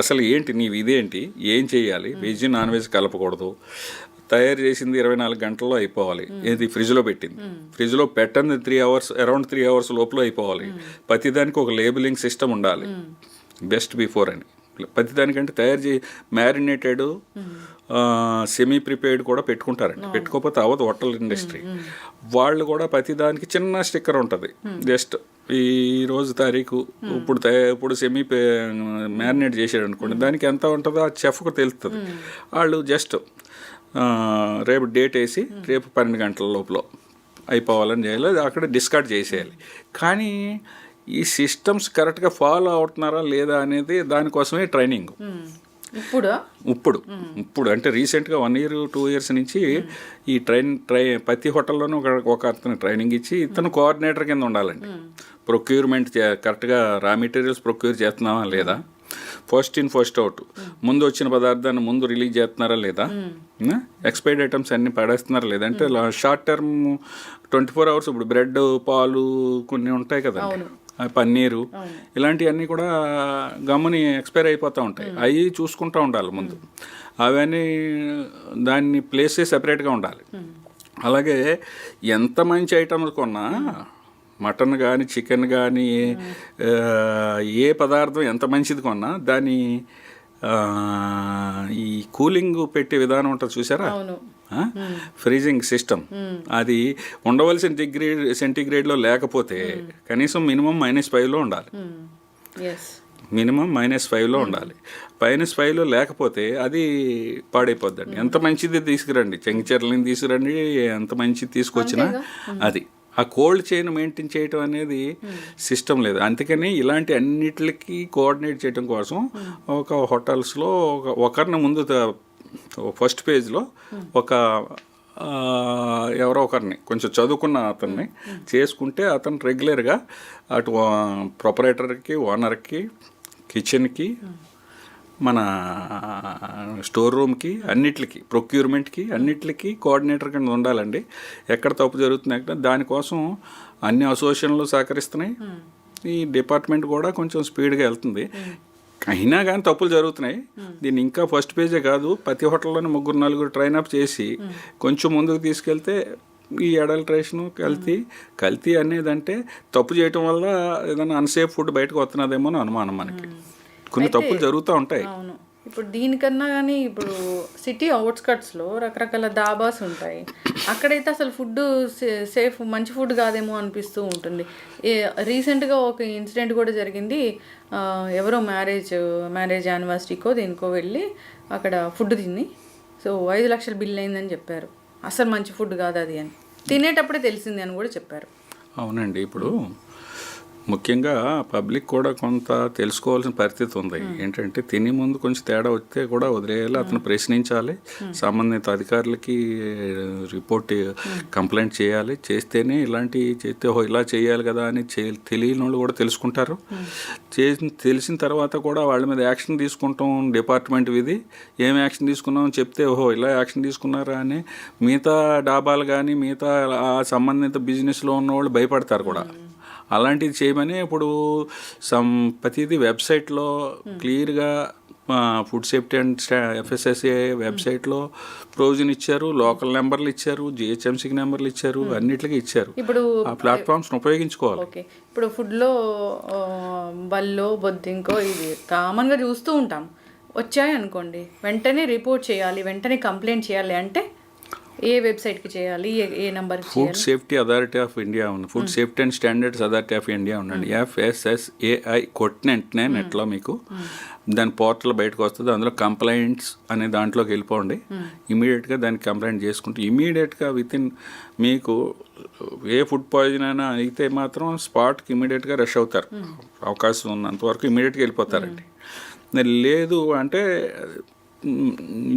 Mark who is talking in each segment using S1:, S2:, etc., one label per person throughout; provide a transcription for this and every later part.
S1: అసలు ఏంటి నీవు ఇదేంటి, ఏం చేయాలి, వెజ్ నాన్ వెజ్ కలపకూడదు, తయారు చేసింది 24 గంటల్లో అయిపోవాలి, ఏది ఫ్రిడ్జ్లో పెట్టింది, ఫ్రిడ్జ్లో పెట్టంది 3 అవర్స్, అరౌండ్ 3 అవర్స్ లోపల అయిపోవాలి, ప్రతిదానికి ఒక లేబులింగ్ సిస్టమ్ ఉండాలి, బెస్ట్ బిఫోర్ అని. ప్రతిదానికంటే తయారు చేసి మ్యారినేటెడ్ సెమీ ప్రిపేర్డ్ కూడా పెట్టుకుంటారండి. పెట్టుకోకపోతే అవ్వదు హోటల్ ఇండస్ట్రీ వాళ్ళు కూడా. ప్రతిదానికి చిన్న స్టిక్కర్ ఉంటుంది, జస్ట్ ఈ రోజు తారీఖు, ఇప్పుడు సెమీ మ్యారినేట్ చేసాడు అనుకోండి, దానికి ఎంత ఉంటుందో ఆ చెఫ్కు తెలుస్తుంది. వాళ్ళు జస్ట్ రేపు డేట్ వేసి రేపు 12 గంటల లోపల అయిపోవాలని చేయాలి, అక్కడ డిస్కార్డ్ చేసేయాలి. కానీ ఈ సిస్టమ్స్ కరెక్ట్గా ఫాలో అవుతున్నారా లేదా అనేది దానికోసమే ట్రైనింగ్. ఇప్పుడు అంటే రీసెంట్గా 1 year 2 years నుంచి ఈ ప్రతి హోటల్లోనూ ఒక అతను ట్రైనింగ్ ఇచ్చి ఇతను కోఆర్డినేటర్ కింద ఉండాలండి. ప్రొక్యూర్మెంట్ కరెక్ట్గా రా మెటీరియల్స్ ప్రొక్యూర్ చేస్తున్నావా లేదా, ఫస్ట్ ఇన్ ఫస్ట్ అవుట్, ముందు వచ్చిన పదార్థాన్ని ముందు రిలీజ్ చేస్తున్నారా లేదా, ఎక్స్పైర్డ్ ఐటమ్స్ అన్ని పడేస్తున్నారా లేదా, అంటే షార్ట్ టర్మ్ 24 hours ఇప్పుడు బ్రెడ్, పాలు కొన్ని ఉంటాయి కదా, పన్నీరు, ఇలాంటివన్నీ కూడా గమ్ముని ఎక్స్పైర్ అయిపోతూ ఉంటాయి. అవి చూసుకుంటూ ఉండాలి ముందు, అవన్నీ దాన్ని ప్లేసే సెపరేట్గా ఉండాలి. అలాగే ఎంత మంచి ఐటమ్స్ కొన్నా, మటన్ కానీ చికెన్ కానీ ఏ పదార్థం ఎంత మంచిది కొన్నా దాని ఈ కూలింగ్ పెట్టే విధానం ఉంటుంది చూసారా, ఫ్రీజింగ్ సిస్టమ్, అది ఉండవలసిన డిగ్రీ సెంటీగ్రేడ్లో లేకపోతే కనీసం మినిమం -5లో ఉండాలి. మినిమం -5లో ఉండాలి. -5లో లేకపోతే అది పాడైపోద్దండి. ఎంత మంచిది తీసుకురండి, చెంగిచెర్లని తీసుకురండి, ఎంత మంచిది తీసుకొచ్చినా అది ఆ కోల్డ్ చైన్ మెయింటైన్ చేయడం అనేది సిస్టమ్ లేదు. అందుకని ఇలాంటి అన్నిటికీ కోఆర్డినేట్ చేయడం కోసం ఒక హోటల్స్లో ఒకరిని ముందు ఫస్ట్ పేజ్లో ఎవరో ఒకరిని కొంచెం చదువుకున్న అతన్ని చేసుకుంటే అతను రెగ్యులర్గా అటు ప్రొపరేటర్కి, ఓనర్కి, కిచెన్కి, మన స్టోర్ రూమ్కి, అన్నిటికి, ప్రొక్యూర్మెంట్కి, అన్నిటికీ కోఆర్డినేటర్ కింద ఉండాలండి. ఎక్కడ తప్పు జరుగుతుంది దానికోసం అన్ని అసోసియేషన్లు సహకరిస్తున్నాయి. ఈ డిపార్ట్మెంట్ కూడా కొంచెం స్పీడ్గా వెళ్తుంది. అయినా కానీ తప్పులు జరుగుతున్నాయి. దీన్ని ఇంకా ఫస్ట్ పేజే కాదు, ప్రతి హోటల్లోనే 3-4 ట్రైన్ అప్ చేసి కొంచెం ముందుకు తీసుకెళ్తే ఈ అడల్ట్రేషను, కల్తీ అనేది అంటే తప్పు చేయటం వల్ల ఏదైనా అన్సేఫ్ ఫుడ్ బయటకు వస్తున్నదేమో అని అనుమానం మనకి. కొన్ని తప్పులు జరుగుతూ ఉంటాయి.
S2: అవును. ఇప్పుడు దీనికన్నా కానీ ఇప్పుడు సిటీ అవుట్స్కట్స్లో రకరకాల దాబాస్ ఉంటాయి. అక్కడైతే అసలు ఫుడ్ సేఫ్, మంచి ఫుడ్ కాదేమో అనిపిస్తూ ఉంటుంది. రీసెంట్గా ఒక ఇన్సిడెంట్ కూడా జరిగింది. ఎవరో మ్యారేజ్ యానివర్సరీకో దేనికో వెళ్ళి అక్కడ ఫుడ్ తిని 5 లక్షల బిల్ అయిందని చెప్పారు. అసలు మంచి ఫుడ్ కాదు అది అని, తినేటప్పుడే తెలిసింది అని కూడా చెప్పారు.
S1: అవునండి. ఇప్పుడు ముఖ్యంగా పబ్లిక్ కూడా కొంత తెలుసుకోవాల్సిన పరిస్థితి ఉంది. ఏంటంటే తినే ముందు కొంచెం తేడా వస్తే కూడా వదిలేయాలి, అతను ప్రశ్నించాలి, సంబంధిత అధికారులకి కంప్లైంట్ చేయాలి. చేస్తేనే ఇలాంటివి చేస్తే ఇలా చేయాలి కదా అని తెలియని వాళ్ళు కూడా తెలుసుకుంటారు. తెలిసిన తర్వాత కూడా వాళ్ళ మీద యాక్షన్ తీసుకుంటాం. డిపార్ట్మెంట్ విధి ఏం యాక్షన్ తీసుకున్నాం చెప్తే ఇలా యాక్షన్ తీసుకున్నారా అని మిగతా డాబాలు కానీ మిగతా సంబంధిత బిజినెస్లో ఉన్నవాళ్ళు భయపడతారు కూడా. అలాంటిది చేయమని ఇప్పుడు ప్రతిదీ వెబ్సైట్లో క్లియర్గా ఫుడ్ సేఫ్టీ అండ్ FSSAI వెబ్సైట్లో ప్రొవిజన్ ఇచ్చారు, లోకల్ నెంబర్లు ఇచ్చారు, GHMCకి నెంబర్లు ఇచ్చారు, అన్నిటికీ ఇచ్చారు. ఇప్పుడు ఆ ప్లాట్ఫామ్స్ని ఉపయోగించుకోవాలి.
S2: ఓకే, ఇప్పుడు ఫుడ్లో బల్లో, బొద్దింకో ఇది కామన్గా చూస్తూ ఉంటాం. వచ్చాయి అనుకోండి, వెంటనే రిపోర్ట్ చేయాలి, వెంటనే కంప్లైంట్ చేయాలి అంటే ఏ వెబ్సైట్కి చేయాలి, ఏ నెంబర్కి?
S1: Food safety authority of India ఉంది, food safety and standards authority of India ఉండండి. FSSAI కొట్టిన వెంటనే నెట్లో మీకు దాని పోర్టల్ బయటకు వస్తుంది. అందులో కంప్లైంట్స్ అనే దాంట్లోకి వెళ్ళిపోండి. ఇమీడియట్గా దానికి కంప్లైంట్ చేసుకుంటే ఇమీడియట్గా వితిన్ మీకు ఏ ఫుడ్ పాయిజన్ అయినా అయితే మాత్రం స్పాట్కి ఇమీడియట్గా రష్ అవుతారు. అవకాశం ఉన్నంతవరకు ఇమీడియట్గా వెళ్ళిపోతారండి. లేదు అంటే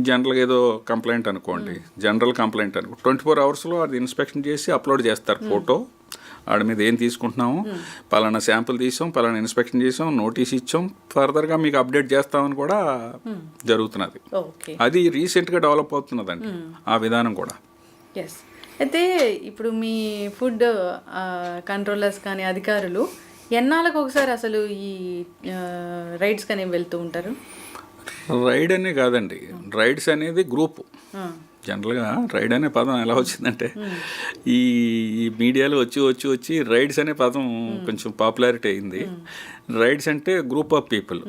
S1: జనరల్గా ఏదో కంప్లైంట్ అనుకోండి, జనరల్ కంప్లైంట్ 24 hours అది ఇన్స్పెక్షన్ చేసి అప్లోడ్ చేస్తారు ఫోటో. వాడి మీద ఏం తీసుకుంటున్నాము, పలానా శాంపుల్ తీసాం, పలానా ఇన్స్పెక్షన్ చేసాం, నోటీస్ ఇచ్చాం, ఫర్దర్గా మీకు అప్డేట్ చేస్తామని కూడా జరుగుతున్నది. అది రీసెంట్గా డెవలప్ అవుతున్నదండి ఆ విధానం కూడా.
S2: అయితే ఇప్పుడు మీ ఫుడ్ కంట్రోలర్స్ కానీ అధికారులు ఎన్నాళ్ళకు ఒకసారి అసలు ఈ రైడ్స్ అనేవి వెళ్తూ ఉంటారు?
S1: రైడ్ అనే కాదండి, రైడ్స్ అనేది గ్రూపు. జనరల్గా రైడ్ అనే పదం ఎలా వచ్చిందంటే ఈ మీడియాలో వచ్చి రైడ్స్ అనే పదం కొంచెం పాపులారిటీ అయింది. రైడ్స్ అంటే గ్రూప్ ఆఫ్ పీపుల్,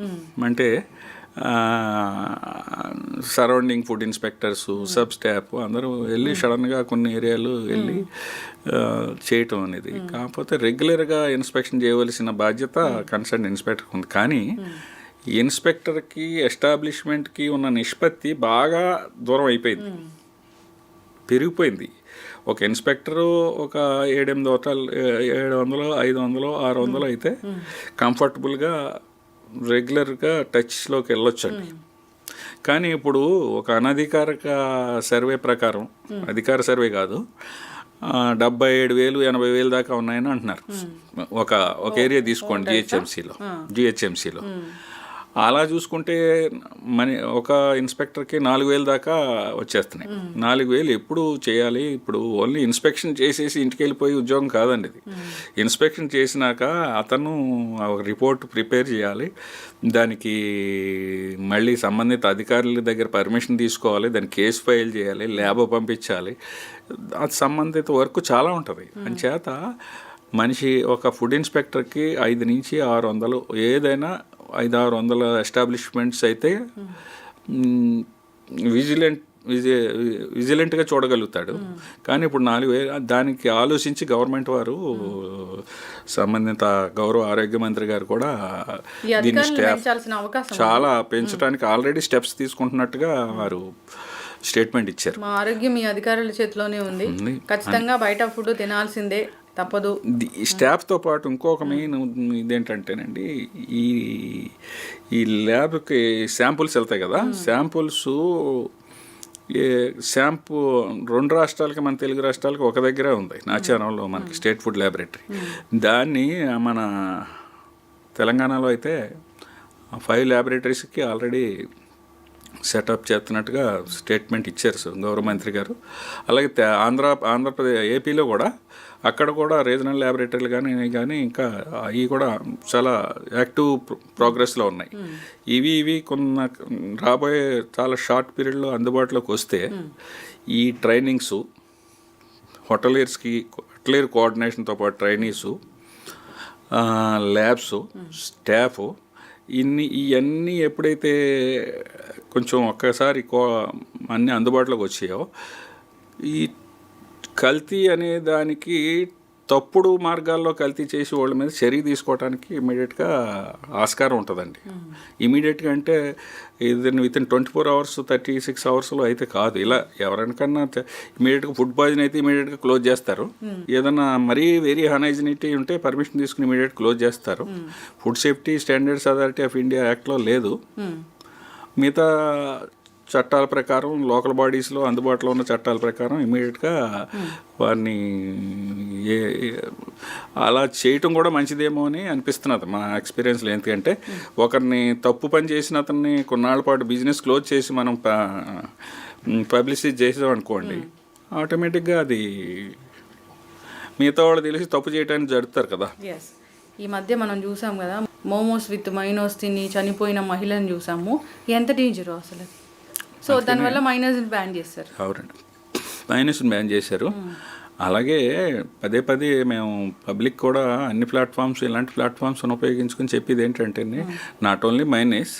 S1: అంటే surrounding food inspectors, sub staff అందరూ వెళ్ళి సడన్గా కొన్ని ఏరియాలు వెళ్ళి చేయటం అనేది. కాకపోతే రెగ్యులర్గా ఇన్స్పెక్షన్ చేయవలసిన బాధ్యత కన్సర్న్ ఇన్స్పెక్టర్కి ఉంది. కానీ ఇన్స్పెక్టర్కి ఎస్టాబ్లిష్మెంట్కి ఉన్న నిష్పత్తి బాగా దూరం అయిపోయింది, పెరిగిపోయింది. ఒక ఇన్స్పెక్టరు ఒక 700 హోటల్ 700, 500, 600 అయితే కంఫర్టబుల్గా రెగ్యులర్గా టచ్లోకి వెళ్ళొచ్చండి. కానీ ఇప్పుడు ఒక అనధికారిక సర్వే ప్రకారం, అధికార సర్వే కాదు, 77,000, 80,000 దాకా ఉన్నాయని అంటున్నారు. ఒక ఏరియా తీసుకోండి, జిహెచ్ఎంసీలో. అలా చూసుకుంటే ఒక ఇన్స్పెక్టర్కి 4,000 దాకా వచ్చేస్తున్నాయి. 4,000 ఎప్పుడు చేయాలి? ఇప్పుడు ఓన్లీ ఇన్స్పెక్షన్ చేసేసి ఇంటికి వెళ్ళిపోయి ఉద్యోగం కాదండి ఇది. ఇన్స్పెక్షన్ చేసినాక అతను ఒక రిపోర్ట్ ప్రిపేర్ చేయాలి, దానికి మళ్ళీ సంబంధిత అధికారుల దగ్గర పర్మిషన్ తీసుకోవాలి, దానికి కేసు ఫైల్ చేయాలి, ల్యాబ్ పంపించాలి, అది సంబంధిత వర్క్ చాలా ఉంటుంది. అంచేత మనిషి ఒక ఫుడ్ ఇన్స్పెక్టర్కి 500 నుంచి 600, ఏదైనా 500-600 ఎస్టాబ్లిష్మెంట్స్ అయితే విజిలెంట్గా చూడగలుగుతాడు. కానీ ఇప్పుడు 4,000, దానికి ఆలోచించి గవర్నమెంట్ వారు సంబంధిత గౌరవ ఆరోగ్య మంత్రి గారు కూడా దీన్ని స్టాఫ్ చాలా పెంచడానికి ఆల్రెడీ స్టెప్స్ తీసుకుంటున్నట్టుగా వారు స్టేట్మెంట్ ఇచ్చారు.
S2: మా ఆరోగ్యం మీ అధికారుల చేతిలోనే ఉంది, ఖచ్చితంగా బయట ఫుడ్ తినాల్సిందే, తప్పదు.
S1: స్టాఫ్తో పాటు ఇంకొక మెయిన్ ఇదేంటంటేనండి, ఈ ల్యాబ్కి శాంపుల్స్ వెళ్తాయి కదా, శాంపుల్స్ 2 రాష్ట్రాలకి, మన తెలుగు రాష్ట్రాలకి ఒక దగ్గర ఉంది, నాచారంలో మనకి స్టేట్ ఫుడ్ ల్యాబొరేటరీ. దాన్ని మన తెలంగాణలో అయితే 5 ల్యాబొరేటరీస్కి ఆల్రెడీ సెటప్ చేస్తున్నట్టుగా స్టేట్మెంట్ ఇచ్చారు గౌరవ మంత్రి గారు. అలాగే ఆంధ్రప్రదేశ్, ఏపీలో కూడా అక్కడ కూడా రీజనల్ ల్యాబొరేటరీలు కానీ ఇంకా అవి కూడా చాలా యాక్టివ్ ప్రోగ్రెస్లో ఉన్నాయి. ఇవి కొన్ని రాబోయే చాలా షార్ట్ పీరియడ్లో అందుబాటులోకి వస్తే ఈ ట్రైనింగ్స్, హోటలియర్ కోఆర్డినేషన్తో పాటు ట్రైనీసు, ల్యాబ్స్, స్టాఫ్, ఇవన్నీ ఎప్పుడైతే కొంచెం ఒక్కసారి అన్నీ అందుబాటులోకి వచ్చాయో, ఈ కల్తీ అనే దానికి, తప్పుడు మార్గాల్లో కల్తీ చేసి వాళ్ళ మీద చర్య తీసుకోవడానికి ఇమీడియట్గా ఆస్కారం ఉంటుందండి. ఇమీడియట్గా అంటే ఇది వితిన్ 24 hours 36 hoursలో అయితే కాదు. ఇలా ఎవరికన్నా ఇమీడియట్గా ఫుడ్ పాయిజన్ అయితే ఇమీడియట్గా క్లోజ్ చేస్తారు. ఏదన్నా మరీ వెరీ అన్హైజినిటీ ఉంటే పర్మిషన్ తీసుకుని ఇమీడియట్ క్లోజ్ చేస్తారు. Food safety standards authority of India యాక్ట్లో లేదు. మిగతా చట్టాల ప్రకారం, లోకల్ బాడీస్లో అందుబాటులో ఉన్న చట్టాల ప్రకారం ఇమీడియట్గా వారిని అలా చేయటం కూడా మంచిదేమో అని అనిపిస్తున్నది మా ఎక్స్పీరియన్స్లో. ఎందుకంటే ఒకరిని తప్పు పని చేసిన అతన్ని కొన్నాళ్ళ పాటు బిజినెస్ క్లోజ్ చేసి మనం పబ్లిసిటీ చేసాం అనుకోండి, ఆటోమేటిక్గా అది మిగతా వాళ్ళు తెలిసి తప్పు చేయడానికి జరుపుతారు కదా.
S2: ఈ మధ్య మనం చూసాం కదా, మోమోస్ విత్ మైనోస్ తిని చనిపోయిన మహిళను చూసాము. ఎంత డేంజరో అసలు. సో దానివల్ల మైనస్ని బ్యాన్ చేశారు.
S1: అవునండి, మైనస్ని బ్యాన్ చేశారు. అలాగే పదే మేము పబ్లిక్ కూడా అన్ని ప్లాట్ఫామ్స్, ఇలాంటి ప్లాట్ఫామ్స్ని ఉపయోగించుకొని చెప్పేది ఏంటంటే, నాట్ ఓన్లీ మైనస్,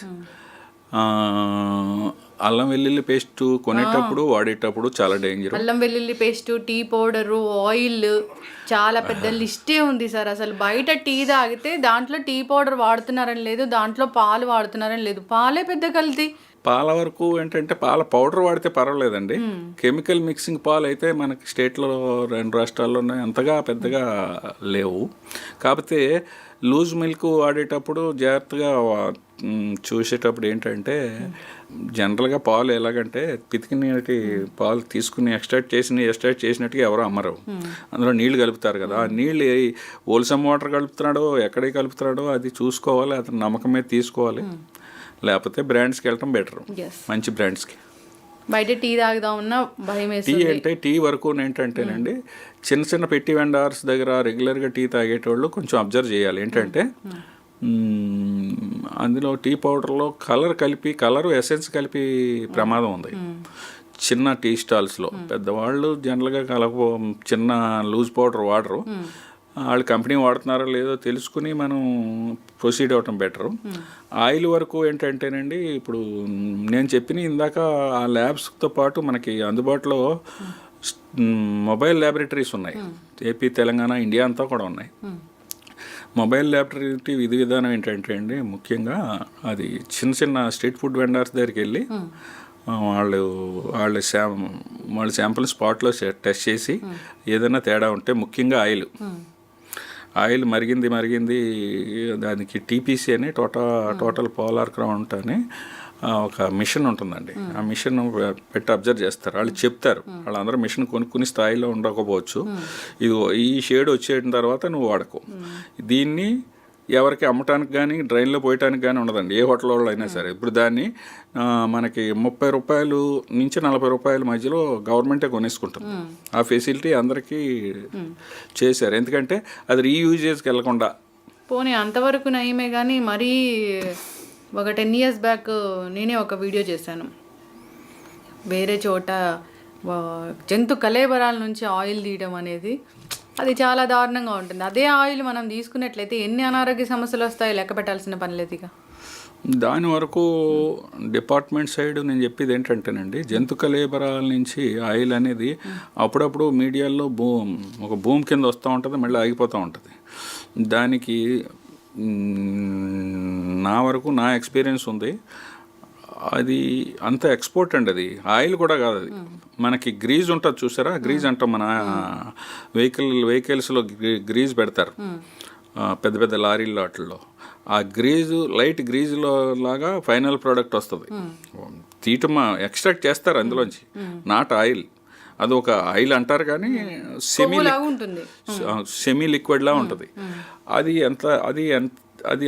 S1: అల్లం వెల్లుల్లి పేస్ట్ కొనేటప్పుడు, వాడేటప్పుడు చాలా డేంజర్.
S2: అల్లం వెల్లుల్లి పేస్ట్, టీ పౌడరు, ఆయిల్, చాలా పెద్ద లిస్టే ఉంది సార్. అసలు బయట టీ తాగితే దాంట్లో టీ పౌడర్ వాడుతున్నారని లేదు, దాంట్లో పాలు వాడుతున్నారని లేదు, పాలే పెద్ద కల్తీ.
S1: పాల వరకు ఏంటంటే పాల పౌడర్ వాడితే పర్వాలేదండి. కెమికల్ మిక్సింగ్ పాలు అయితే మనకి స్టేట్లో 2 రాష్ట్రాల్లోనే అంతగా పెద్దగా లేవు. కాకపోతే లూజ్ మిల్క్ వాడేటప్పుడు జాగ్రత్తగా చూసేటప్పుడు ఏంటంటే, జనరల్గా పాలు ఎలాగంటే పితికినటి పాలు తీసుకుని ఎక్స్ట్రాక్ట్ చేసినట్టుగా ఎవరో అమ్మరు. అందులో నీళ్లు కలుపుతారు కదా, ఆ నీళ్ళు హోల్సమ్ వాటర్ కలుపుతున్నాడో ఎక్కడికి కలుపుతున్నాడో అది చూసుకోవాలి, అతను నమ్మకం మీద తీసుకోవాలి. లేకపోతే బ్రాండ్స్కి వెళ్ళటం బెటర్, మంచి బ్రాండ్స్కి.
S2: బయట టీ తాగుదామన్నా భయం
S1: టీ
S2: వేస్తుంది.
S1: అంటే టీ వరకు ఏంటంటేనండి చిన్న చిన్న పెట్టి వెండర్స్ దగ్గర రెగ్యులర్గా టీ తాగేటోళ్ళు కొంచెం అబ్జర్వ్ చేయాలి. ఏంటంటే అందులో టీ పౌడర్లో కలర్ ఎసెన్స్ కలిపి ప్రమాదం ఉంది చిన్న టీ స్టాల్స్లో. పెద్దవాళ్ళు జనరల్గా చిన్న లూజ్ పౌడర్ వాడరు. వాళ్ళు కంపెనీ వాడుతున్నారో లేదో తెలుసుకుని మనం ప్రొసీడ్ అవ్వటం బెటరు. ఆయిల్ వరకు ఏంటంటేనండి ఇప్పుడు నేను చెప్పిన ఇందాక ఆ ల్యాబ్స్తో పాటు మనకి అందుబాటులో మొబైల్ ల్యాబొరేటరీస్ ఉన్నాయి. ఏపీ, తెలంగాణ, ఇండియా అంతా కూడా ఉన్నాయి. మొబైల్ ల్యాబొరేటరీ విధి విధానం ఏంటంటే అండి ముఖ్యంగా అది చిన్న చిన్న స్ట్రీట్ ఫుడ్ వెండర్స్ దగ్గరికి వెళ్ళి వాళ్ళ శాంపుల్ స్పాట్లో టెస్ట్ చేసి ఏదైనా తేడా ఉంటే ముఖ్యంగా ఆయిల్ మరిగింది దానికి టీపీసీ అని టోటల్ పోలార్ కౌంట్ అని ఒక మిషన్ ఉంటుందండి. ఆ మిషన్ పెట్టి అబ్జర్వ్ చేస్తారు. వాళ్ళు చెప్తారు. వాళ్ళందరూ మిషన్ కొనుక్కుని స్థాయిలో ఉండకపోవచ్చు. ఇది ఈ షేడ్ వచ్చేసిన తర్వాత నువ్వు వాడకు. దీన్ని ఎవరికి అమ్మటానికి కానీ డ్రైన్లో పోయటానికి కానీ ఉండదండి, ఏ హోటల్ వాళ్ళు అయినా సరే. ఇప్పుడు దాన్ని మనకి 30 రూపాయలు నుంచి 40 రూపాయల మధ్యలో గవర్నమెంటే కొనేసుకుంటుంది. ఆ ఫెసిలిటీ అందరికీ చేశారు. ఎందుకంటే అది రీయూజేజ్కి వెళ్ళకుండా.
S2: పోనీ అంతవరకు నయమే, కానీ మరీ ఒక 10 years బ్యాక్ నేనే ఒక వీడియో చేశాను. వేరే చోట జంతు కళేబరాల నుంచి ఆయిల్ తీయడం అనేది అది చాలా దారుణంగా ఉంటుంది. అదే ఆయిల్ మనం తీసుకున్నట్లయితే ఎన్ని అనారోగ్య సమస్యలు వస్తాయో లెక్క పెట్టాల్సిన పని లేదు. ఇక
S1: దాని వరకు డిపార్ట్మెంట్ సైడ్ నేను చెప్పేది ఏంటంటేనండి జంతు కళేబరాల నుంచి ఆయిల్ అనేది అప్పుడప్పుడు మీడియాలో ఒక భూమి కింద వస్తూ ఉంటుంది, మళ్ళీ ఆగిపోతూ ఉంటుంది. దానికి నా వరకు నా ఎక్స్పీరియన్స్ ఉంది. అది అంత ఎక్స్పోర్ట్ అండి. అది ఆయిల్ కూడా కాదు. అది మనకి గ్రీజ్ ఉంటుంది చూసారా, గ్రీజ్ అంటాం మన వెహికల్స్లో గ్రీజ్ పెడతారు పెద్ద పెద్ద లారీల్లో వాటిల్లో. ఆ గ్రీజు లైట్ గ్రీజులో లాగా ఫైనల్ ప్రోడక్ట్ వస్తుంది. ఎక్స్ట్రాక్ట్ చేస్తారు అందులోంచి, నాట్ ఆయిల్. అది ఒక ఆయిల్ అంటారు కానీ సెమీ లిక్విడ్లా ఉంటుంది. అది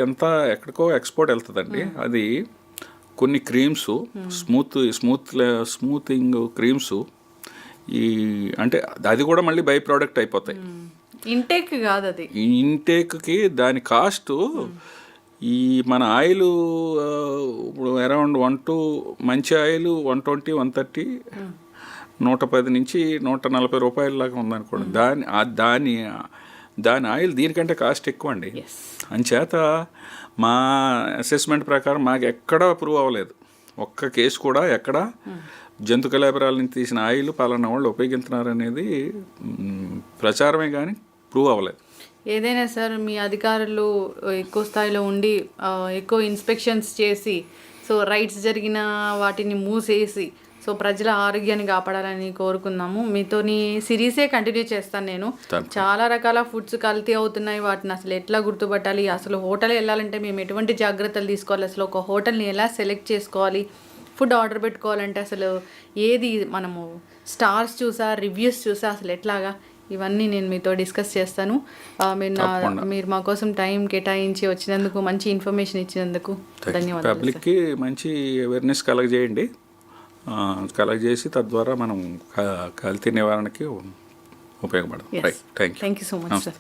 S1: ఎంత ఎక్కడికో ఎక్స్పోర్ట్ వెళ్తుందండి. అది కొన్ని క్రీమ్స్ స్మూతింగ్ క్రీమ్స్ అంటే అది కూడా మళ్ళీ బై ప్రోడక్ట్ అయిపోతాయి.
S2: ఇంటేక్ కాదు అది.
S1: ఇంటేక్కి దాని కాస్ట్ ఈ మన ఆయిల్ ఇప్పుడు అరౌండ్ మంచి ఆయిల్ 120, 130, 110 నుంచి 140 రూపాయల లాగా ఉందనుకోండి. దాని ఆయిల్ దీనికంటే కాస్ట్ ఎక్కువ అండి. అంచేత మా అసెస్మెంట్ ప్రకారం మాకు ఎక్కడా ప్రూవ్ అవ్వలేదు, ఒక్క కేసు కూడా ఎక్కడ జంతు కళేబరాల నుంచి తీసిన ఆయిల్ పలానా వాళ్ళు ఉపయోగిస్తున్నారు అనేది ప్రచారమే కానీ ప్రూవ్ అవ్వలేదు.
S2: ఏదైనా సార్ మీ అధికారులు ఎక్కువ స్థాయిలో ఉండి ఎక్కువ ఇన్స్పెక్షన్స్ చేసి రైట్స్ జరిగిన వాటిని మూసేసి ప్రజల ఆరోగ్యాన్ని కాపాడాలని కోరుకుందాము. మీతోని సిరీసే కంటిన్యూ చేస్తాను నేను. చాలా రకాల ఫుడ్స్ కల్తీ అవుతున్నాయి, వాటిని అసలు ఎట్లా గుర్తుపట్టాలి, అసలు హోటల్ వెళ్ళాలంటే మేము ఎటువంటి జాగ్రత్తలు తీసుకోవాలి, అసలు ఒక హోటల్ని ఎలా సెలెక్ట్ చేసుకోవాలి, ఫుడ్ ఆర్డర్ పెట్టుకోవాలంటే అసలు ఏది మనము స్టార్స్ చూసా రివ్యూస్ చూసా అసలు ఎట్లాగా, ఇవన్నీ నేను మీతో డిస్కస్ చేస్తాను. మీరు మా కోసం టైం కేటాయించి వచ్చినందుకు, మంచి ఇన్ఫర్మేషన్ ఇచ్చినందుకు ధన్యవాదాలు.
S1: పబ్లిక్కి మంచి అవేర్నెస్ కలగజేసి తద్వారా మనం కల్తీ నివారణకి ఉపయోగపడదు.
S2: Thank you so much sir.